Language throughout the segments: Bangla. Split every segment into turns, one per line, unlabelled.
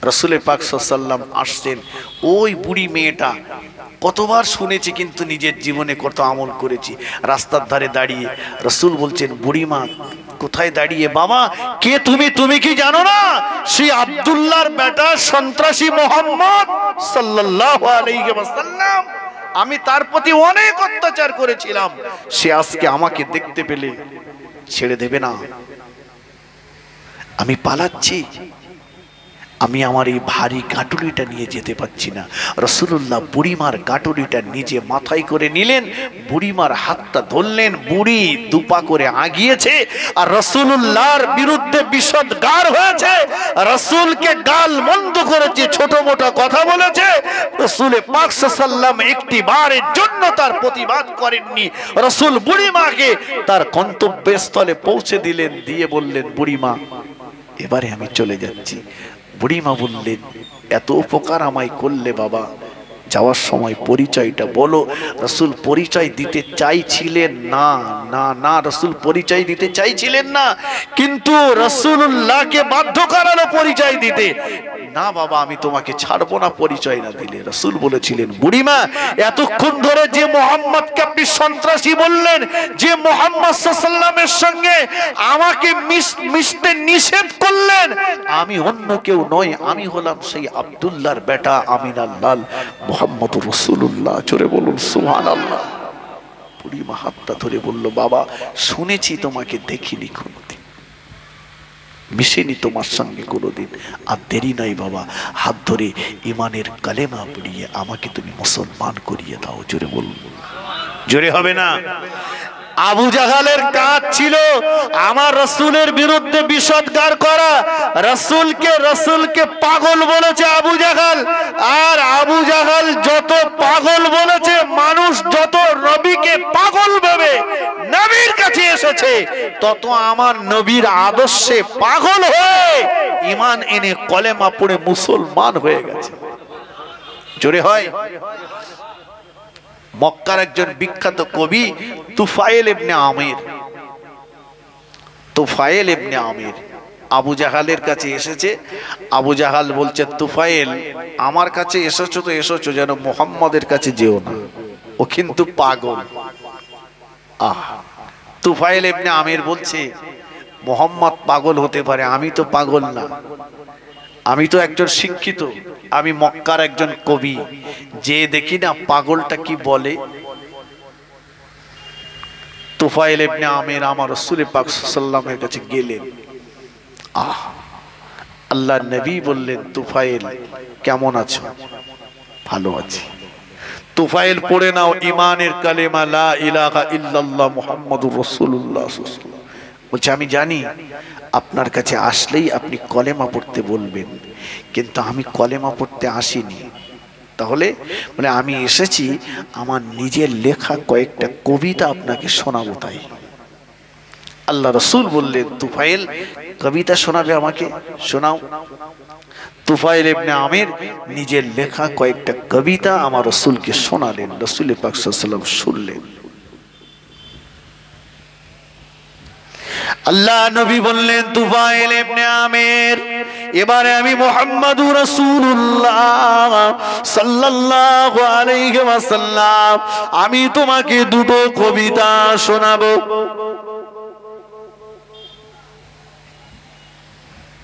রাসূল পাক সাল্লাল্লাহু আলাইহি ওয়াসাল্লাম আসছেন। ওই বুড়ি মেয়েটা কতবার শুনেছি, কিন্তু নিজের জীবনে কত আমল করেছি। রাস্তার ধারে দাঁড়িয়ে রাসূল বলছেন, বুড়িমা কোথায় দাঁড়িয়ে? বাবা কে তুমি? তুমি কি জানো না সেই আব্দুল্লাহর বেটা সন্ত্রাসী মুহাম্মদ সাল্লাল্লাহু আলাইহি ওয়াসাল্লাম, আমি তার প্রতি অনেক অত্যাচার করেছিলাম, সে আজকে আমাকে দেখতে পেলে ছেড়ে দেবে না। আমি পালাচ্ছি, আমি আমার এই ভারী গাঁটুলিটা নিয়ে যেতে পারছি না। রাসূলুল্লাহ বুড়িমার গাঁটুলিটা নিজে মাথায় করে নিলেন, বুড়িমার হাতটা ধরলেন, বুড়ি দুপা করে আগিয়েছে আর রাসূলুল্লাহর বিরুদ্ধে বিষদগার হয়েছে, রাসূলকে গাল মন্দ করেছে, ছোট মোটো কথা বলেছে। রাসূল পাক সাল্লাল্লাহু আলাইহি ওয়াসাল্লাম একটি বারের জন্য তার প্রতিবাদ করেননি। রাসূল বুড়িমাকে তার গন্তব্যস্থলে পৌঁছে দিলেন, দিয়ে বললেন, বুড়িমা এবারে আমি চলে যাচ্ছি। বুড়িমা বললেন, এত উপকার আমায় করলে বাবা, যাওয়ার সময় পরিচয়টা বলো। রাসূল পরিচয় দিতে চাইছিলেন না, না না, রাসূল পরিচয় দিতে চাইছিলেন না, কিন্তু রাসূলুল্লাহকে বাধ্য করালো পরিচয় দিতে। না বাবা, আমি তোমাকে ছাড়বো না পরিচয় না দিলে। রাসূল বলেছিলেন, বুড়িমা এতক্ষণ ধরে যে মুহাম্মদকে আপনি সন্ত্রাসী বললেন, যে মুহাম্মদ সাল্লাল্লাহু আলাইহি ওয়াসাল্লামের সঙ্গে আমাকে মিশতে নিষেধ করলেন, আমি অন্য কেউ নয়, আমি হলাম সেই আব্দুল্লাহর বেটা আমিনার লাল মুহাম্মদুর রাসূলুল্লাহ। জোরে বলুন সুবহানাল্লাহ। বুড়িমা হাতটা ধরে বলল, বাবা শুনেছি, তোমাকে দেখিনি কোনোদিন, মিশেনি তোমার সঙ্গে কোনোদিন, আর দেরি নাই বাবা, হাত ধরে ইমানের কালেমা পড়িয়ে আমাকে তুমি মুসলমান করিয়ে দাও। জোরে বলুন, জোরে হবে না? আবু জাহালের কাজ ছিল আমার রাসূলের বিরুদ্ধে বিষদগার করা। রাসূলকে পাগল বলেছে আবু জাহাল, আর আবু জাহাল যত পাগল বলেছে, মানুষ যত নবীকে পাগল ভেবে নবীর কাছে এসেছে, তত আমার নবীর আদর্শে পাগল হয়ে ঈমান এনে কলেমা পড়ে মুসলমান হয়ে গেছে। জোরে হয়? মক্কার একজন বিখ্যাত কবি তুফাইল ইবনে আমির, তুফাইল ইবনে আমির আবু জাহালের কাছে এসেছে। আবু জাহাল বলছে, তুফাইল আমার কাছে এসেছো তো এসেছো, যেন মুহাম্মাদের কাছে যেও না, ও কিন্তু পাগল। তুফাইল ইবনে আমির বলছে, মুহাম্মদ পাগল হতে পারে, আমি তো পাগল না, আমি তো একজন শিক্ষিত, আমি মক্কার একজন কবি, যে দেখি না পাগলটা কি বলে। তুফাইল ইবনে আমির আমার রাসূল পাক সাল্লাল্লাহু আলাইহি ওয়াসাল্লামের কাছে গেলেন। আল্লাহর নবী বললেন, তুফাইল কেমন আছো? ভালো আছি। তুফাইল পড়ে নাও ঈমানের কালেমা লা ইলাহা ইল্লাল্লাহ মুহাম্মাদুর রাসূলুল্লাহ। বলছে, আমি জানি আপনার কাছে আসলেই আপনি কলেমা পড়তে বলবেন, কিন্তু আমি কলেমা পড়তে আসিনি। তাহলে বলে, আমি এসেছি আমার নিজের লেখা কয়েকটা কবিতা আপনাকে শোনাবো। তাই আল্লাহ রাসূল বললেন, তুফাইল কবিতা শোনাবে আমাকে, শোনাও। তুফাইল ইবনে আমির নিজের লেখা কয়েকটা কবিতা আমার রাসূলকে শোনালেন। রাসূল পাক সাল্লাল্লাহু আলাইহি ওয়াসাল্লাম শুনলেন। আল্লাহ নবী বললেন, তুফাইল ইবনে আমির, এবারে আমি মুহাম্মাদুর রাসূলুল্লাহ সাল্লাল্লাহু আলাইহি ওয়াসাল্লাম, আমি তোমাকে দুটো কবিতা শোনাবো।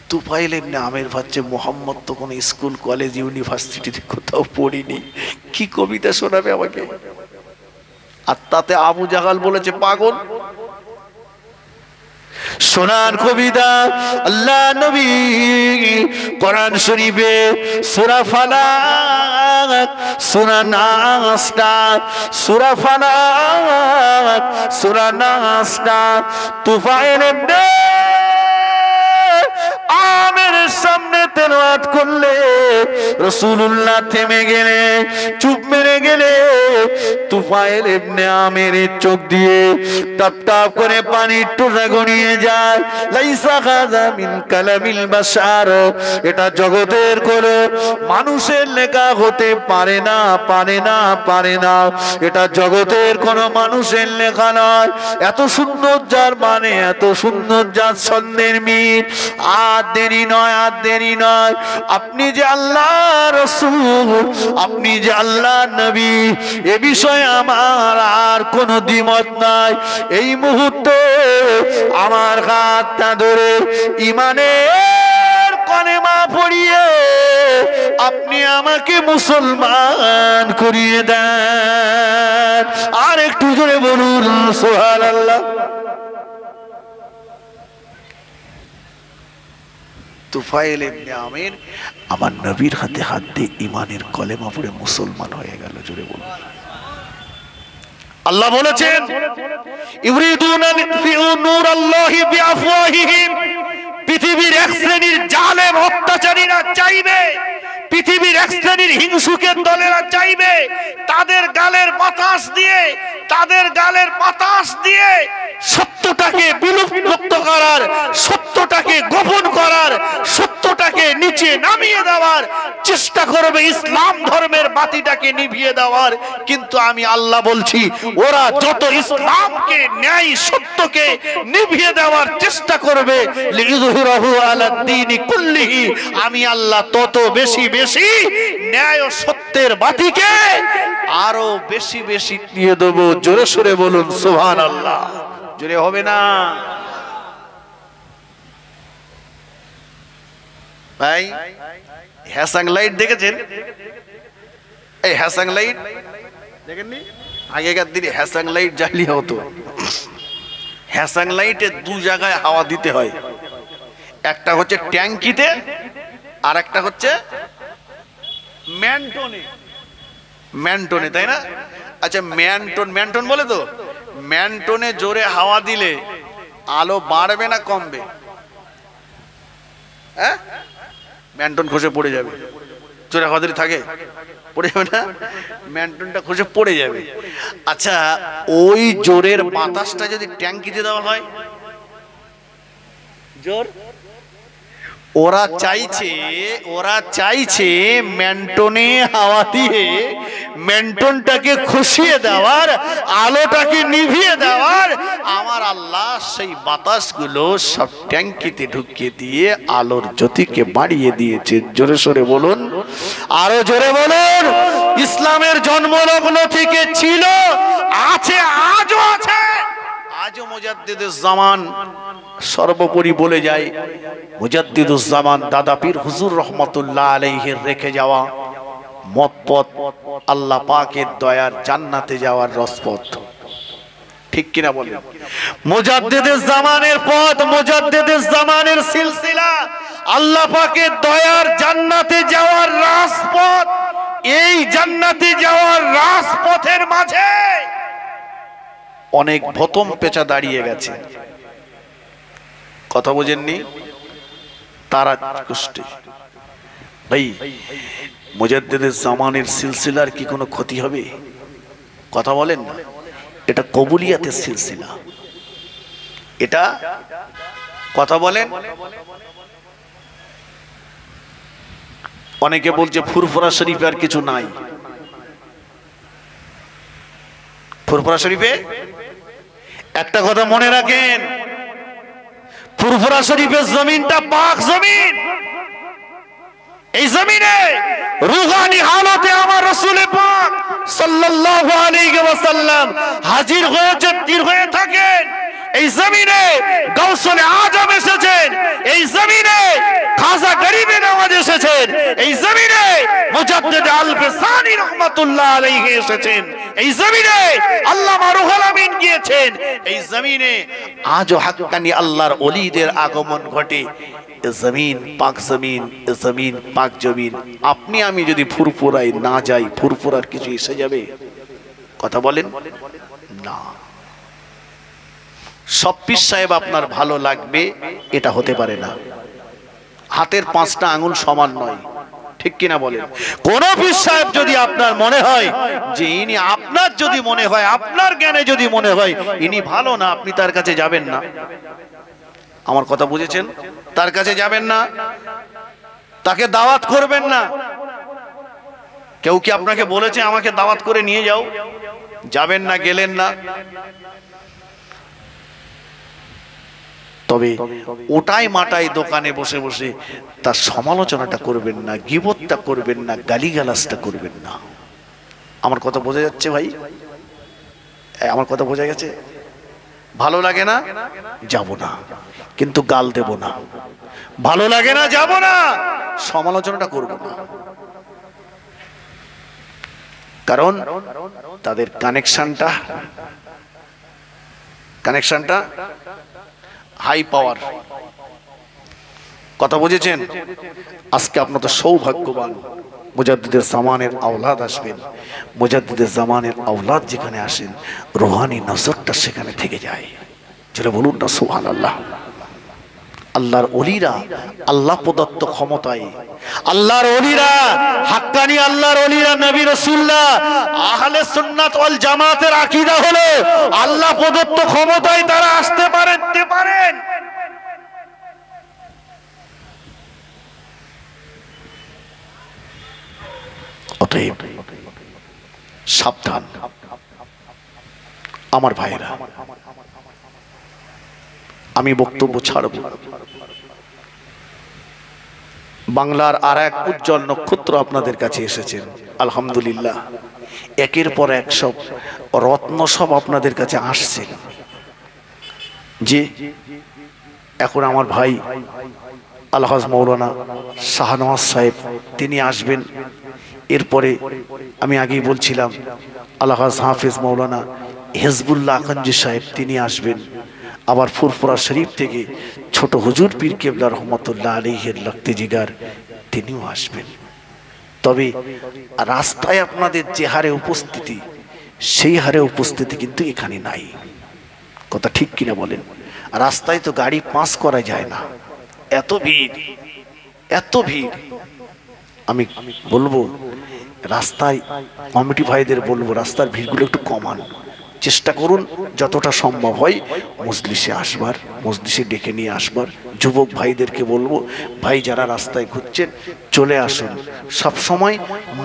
তুফাইল ইবনে আমির ভাবছে, মুহাম্মদ তো কোনো স্কুল কলেজ ইউনিভার্সিটিতে কোথাও পড়িনি, কি কবিতা শোনাবে আমাকে? আর তাতে আবু জাহাল বলেছে পাগল। শোনার কবিতা আল্লাহ নবী কোরআন শরীফে সূরা ফালাক, সূরা নাস, সূরা ফালাক, সূরা নাস তুফাইল ইবনে আমিরের সামনে তেলাওয়াত করলে রাসূলুল্লাহ থেমে গেলে, চুপ মেরে গেলে, তুফাইল ইবনে আমিরের চোখ দিয়ে টপ টপ করে পানির টুকরা গড়িয়ে যায়। লাইসা হাযা মিন কালামিল বাশার, এটা জগতের কোনো মানুষের লেখা হতে পারে না, পারে না, পারে না। এটা জগতের কোনো মানুষের লেখা নয়। এত সুন্দর যার মানে, এত সুন্দর যার ছন্দের মিল। আর দেরি নয়, আর দেরি নয়। আপনি যে আল্লাহ রাসূল, আপনি যে আল্লাহ নবী, এ বিষয়ে আমার আর কোনো দ্বিমত নাই। এই মুহূর্তে আমার হাতটা ধরে ঈমানের কলেমা পড়িয়ে আপনি আমাকে মুসলমান করিয়ে দেন। আর একটু জোরে বলুন সুবহানাল্লাহ। তুফাইল ইবনে আমির আমার নবীর হাতে হাত দিয়ে ঈমানের কলেমা পড়ে মুসলমান হয়ে গেল। জোরে বলুন। আল্লাহ বলেছেন, ইউরিদুনা লিতফিউ নূরাল্লাহি বিআফওয়াহিহিম, পৃথিবীর এক শ্রেণীর জালেম অত্যাচারীরা চাইবে, পৃথিবীর এক শ্রেণীর হিংসুকের দলেরা চাইবে তাদের গালের বাতাস দিয়ে, তাদের গালের বাতাস দিয়ে সত্যটাকে বিলুপ্ত করার, সত্যটাকে গোপন করার, সত্যটাকে নিচে নামিয়ে দেওয়ার চেষ্টা করবে, ইসলাম ধর্মের বাতিটাকে নিভিয়ে দেওয়ার। কিন্তু আমি আল্লাহ বলছি, ওরা যত ইসলামকে, ন্যায় সত্যকে নিভিয়ে দেওয়ার চেষ্টা করবে, লিইযহিরাহু আলাদ-দীনি কুল্লিহি, আমি আল্লাহ তত বেশি বেশি ন্যায় ও সত্যের বাতিকে আরো বেশি বেশি নিয়ে দেবো। জোরে সোরে বলুন সুবহানাল্লাহ। জোরে হবে না ভাই? হ্যাসাং লাইট দেখেছেন? এই হ্যাসাং লাইট দেখেননি? আগেকার দিনে হ্যাসাং লাইট জ্বালিয়ে হতো। হ্যাসাং লাইটে দু জায়গায় হাওয়া দিতে হয়, একটা হচ্ছে ট্যাঙ্কিতে আর একটা হচ্ছে ম্যান্টনে। ম্যান্টনে, তাই না? আচ্ছা, ম্যান্টন, ম্যান্টন বলে তো, ম্যান্টনে জোরে হাওয়া দিলে আলো বাড়বে না কমবে? হ্যাঁ, ম্যান্টন খসে পড়ে যাবে। জোরে হাওয়া দিলে থাকে, পড়ে যাবে না? ম্যান্টনটা খসে পড়ে যাবে। আচ্ছা, ওই জোরের বাতাসটা যদি ট্যাঙ্কিতে দেওয়া হয়, জোর, ওরা চাইছে ম্যান্টনে হাওয়া দিয়ে ম্যান্টনটাকে খুশিয়ে দেওয়ার, আলোটাকে নিভিয়ে দেওয়ার। আমার আল্লাহ সেই বাতাসগুলো সব ট্যাঙ্কিতে ঢুকিয়ে দিয়ে আলোর জ্যোতিকে বাড়িয়ে দিয়েছে। জোরে সোরে বলুন, আরো জোরে বলুন। ইসলামের জন্মলগ্ন থেকে ছিল, আছে, আজও আছে। আজও মুজাদ্দিদুজ জামান সর্বোপরি বলে যায়, মুজাদ্দিদুজ জামান দাদা পীর হুজুর রহমাতুল্লাহ আলাইহির রেখে যাওয়া মত পথ আল্লাহ পাকের দয়ার জান্নাতে যাওয়ার রসপথ। ঠিক কিনা বলেন? মুজাদ্দিদুজ জামানের পথ, মুজাদ্দিদুজ জামানের সিলসিলা আল্লাহ পাকের দয়ার জান্নাতে যাওয়ার রাজপথ। এই জান্নাতে যাওয়ার রাজপথের মাঝে অনেক ভতম পেঁচা দাঁড়িয়ে গেছে। কথা বোঝেননি? তারা কষ্টে ভাই, মুজাদ্দিদুজ জামানের সিলসিলার কি কোনো ক্ষতি হবে? কথা বলেন না। এটা কবুলিয়াতের সিলসিলা, এটা কথা বলেন। অনেকে বলছে ফুরফুরা শরীফে আর কিছু নাই। ফুরফুরা শরীফে একটা কথা মনে রাখেন, ফুরফুরা শরীফের জমিনটা পাক জমিন। এই জমিনে রুহানি হালতে আমার রাসূল পাক সাল্লাল্লাহু আলাইহি ওয়াসাল্লাম হাজির হয়েছে, তীর হয়ে থাকেন। এই জমিনে গাউসুল আজম এসেছেন, এই জমিনে খাজা গরিবে নওয়াজ এসেছেন, এই জমিনে মুজাদ্দিদ আল-ফিসানি রাহমাতুল্লাহ আলাইহি এসেছেন, এই জমিনে আল্লামা রুহুল আমিন গিয়েছেন। এই জমিনে আজও হাক্কানি আল্লাহর ওলিদের আগমন ঘটে। জমিন পাক জমিন, জমিন পাক জমিন। আপনি আমি যদি ফুরফুরায় না যাই, ফুরফুরার কিছু এসে যাবে? কথা বলেন না। সব পীর সাহেব আপনার ভালো লাগবে এটা হতে পারে না। হাতের 5টা আঙ্গুল সমান নয়। ঠিক কিনা বলেন? কোন পীর সাহেব যদি আপনার মনে হয় যে ইনি, আপনার যদি মনে হয়, আপনার জ্ঞানে যদি মনে হয় ইনি ভালো না, আপনি তার কাছে যাবেন না। আমার কথা বুঝেছেন? তার কাছে যাবেন না, তাকে দাওয়াত করবেন না। কেউ কি আপনাকে বলেছে আমাকে দাওয়াত করে নিয়ে যাও? যাবেন না, গেলেন না। তবে ওটাই মাটাই দোকানে বসে বসে তার সমালোচনাটা করবেন না, গীবতটা করবেন না, গালিগালাজটা করবেন না। আমার কথা বোঝা যাচ্ছে ভাই? আমার কথা বোঝা গেছে? ভালো লাগে না, যাব না, কিন্তু গাল দেব না। ভালো লাগে না, যাব না, সমালোচনাটা করব না। কারণ তাদের কানেকশনটা হাই পাওয়ার। কথা বুঝেছেন? আজকে আপনার তো সৌভাগ্যবান, মুজাদ্দিদের জামানের আওলাদ আসবেন। মুজাদ্দিদের জামানের আওলাদ যেখানে আসেন, রুহানি নজরটা সেখানে থেকে যায়। যেটা বলুন না সুবহানাল্লাহ। আল্লাহর ওলিরা আল্লাহ প্রদত্ত ক্ষমতায়, আল্লাহর ওলিরা হাক্কানি, আল্লাহর ওলিরা নবী রাসূলুল্লাহ, আহলে সুন্নাত ওয়াল জামাতের আকীদা হলো আল্লাহ প্রদত্ত ক্ষমতায় তারা আসতে পারেন। অতএব সাবধান আমার ভাইরা। আমি বক্তব্য ছাড়ব। বাংলার আর এক উজ্জ্বল নক্ষত্র আপনাদের কাছে এসেছেন আলহামদুলিল্লাহ। একের পর এক সব রত্ন সব আপনাদের কাছে আসছে। যে এখন আমার ভাই আলহাজ মৌলানা শাহনওয়াজ সাহেব তিনি আসবেন। এরপরে আমি আগেই বলছিলাম আলহাজ হাফেজ মৌলানা হিজবুল্লাহ আকাঞ্জি সাহেব তিনি আসবেন। আবার ফুরফুরা শরীফ থেকে ছোট হুজুর পীর কেবলা রহমতুল্লাহ আলাইহির লখতে জিগার তিনিও আসবেন। তবে রাস্তায় আপনাদের যে হারে উপস্থিতি, সেই হারে উপস্থিতি কিন্তু এখানে নাই। কথা ঠিক কিনা বলেন? রাস্তায় তো গাড়ি পাস করা যায় না, এত ভিড়, এত ভিড়। আমি বলবো রাস্তায় কমিটি ভাইদের বলবো রাস্তার ভিড়গুলো একটু কমান, চেষ্টা করুন যতটা সম্ভব হয় মজলিসে আসবার, মজলিসে ডেকে নিয়ে আসবার। যুবক ভাইদেরকে বলবো ভাই যারা রাস্তায় ঘুরছেন চলে আসুন। সব সময়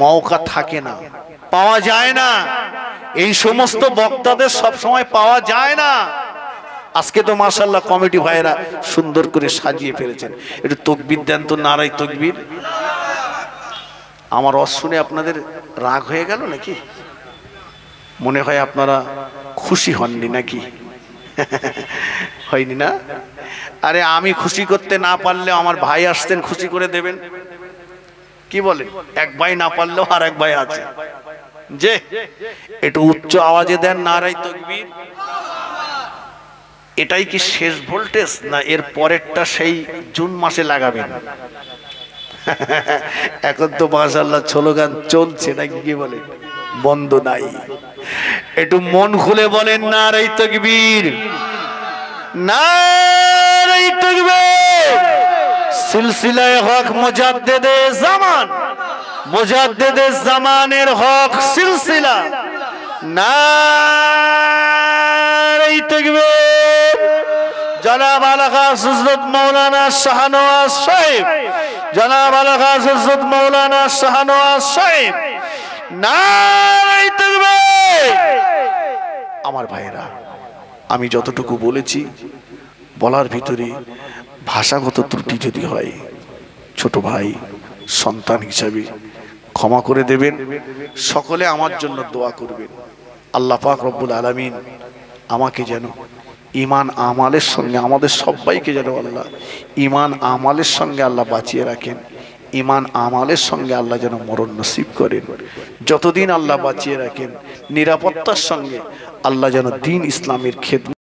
মৌকা থাকে না, পাওয়া যায় না, এই সমস্ত বক্তাদের সব সময় পাওয়া যায় না। আজকে তো মাশাআল্লাহ কমিটি ভাইরা সুন্দর করে সাজিয়ে ফেলেছেন। একটু তাকবীর দেন তো, নারাই তাকবীর। আমার ওয়াজ শুনে আপনাদের রাগ হয়ে গেল নাকি? মনে হয় আপনারা খুশি হননি নাকি? হয়নি না? আরে আমি খুশি করতে না পারলে আমার ভাই আসতেন, খুশি করে দেবেন। কি বলেন? এক ভাই না পারলেও আর এক ভাই আছে, যে একটু উচ্চ আওয়াজে দেন নারাই তাকবীর। এটাই কি শেষ ভোল্টেজ, না এর পরেরটা সেই জুন মাসে লাগাবেন? এখন তো মাশাআল্লাহ স্লোগান চলছে নাকি, কি বলে, বন্ধ নাই। একটু মন খুলে বলেন নারাই তাকবীর, নারাই তাকবীর। সিলসিলায়ে হক মুজাদ্দিদে জামান, মুজাদ্দিদে জামানের হক সিলসিলা, নারাই তাকবীর। জনাব আলহাজ হযরত মাওলানা শাহনওয়াজ সাহেব, জনাব আলহাজ হযরত মাওলানা শাহনওয়াজ সাহেব, নারায়ে তাকবীর। আমার ভাইরা, আমি যতটুকু বলেছি বলার ভিতরে ভাষাগত ত্রুটি যদি হয়, ছোট ভাই সন্তান হিসাবে ক্ষমা করে দেবেন। সকলে আমার জন্য দোয়া করবেন। আল্লাহ পাক রব্বুল আলামিন আমাকে যেন ঈমান আমালের সঙ্গে, আমাদের সবাইকে যেন আল্লাহ ঈমান আমালের সঙ্গে আল্লাহ বাঁচিয়ে রাখেন। ঈমান আমালের সঙ্গে আল্লাহ যেন মরণ নসিব করেন। যতদিন আল্লাহ বাঁচিয়ে রাখেন, নিরাপত্তার সঙ্গে আল্লাহ যেন দ্বীন ইসলামের খেদমত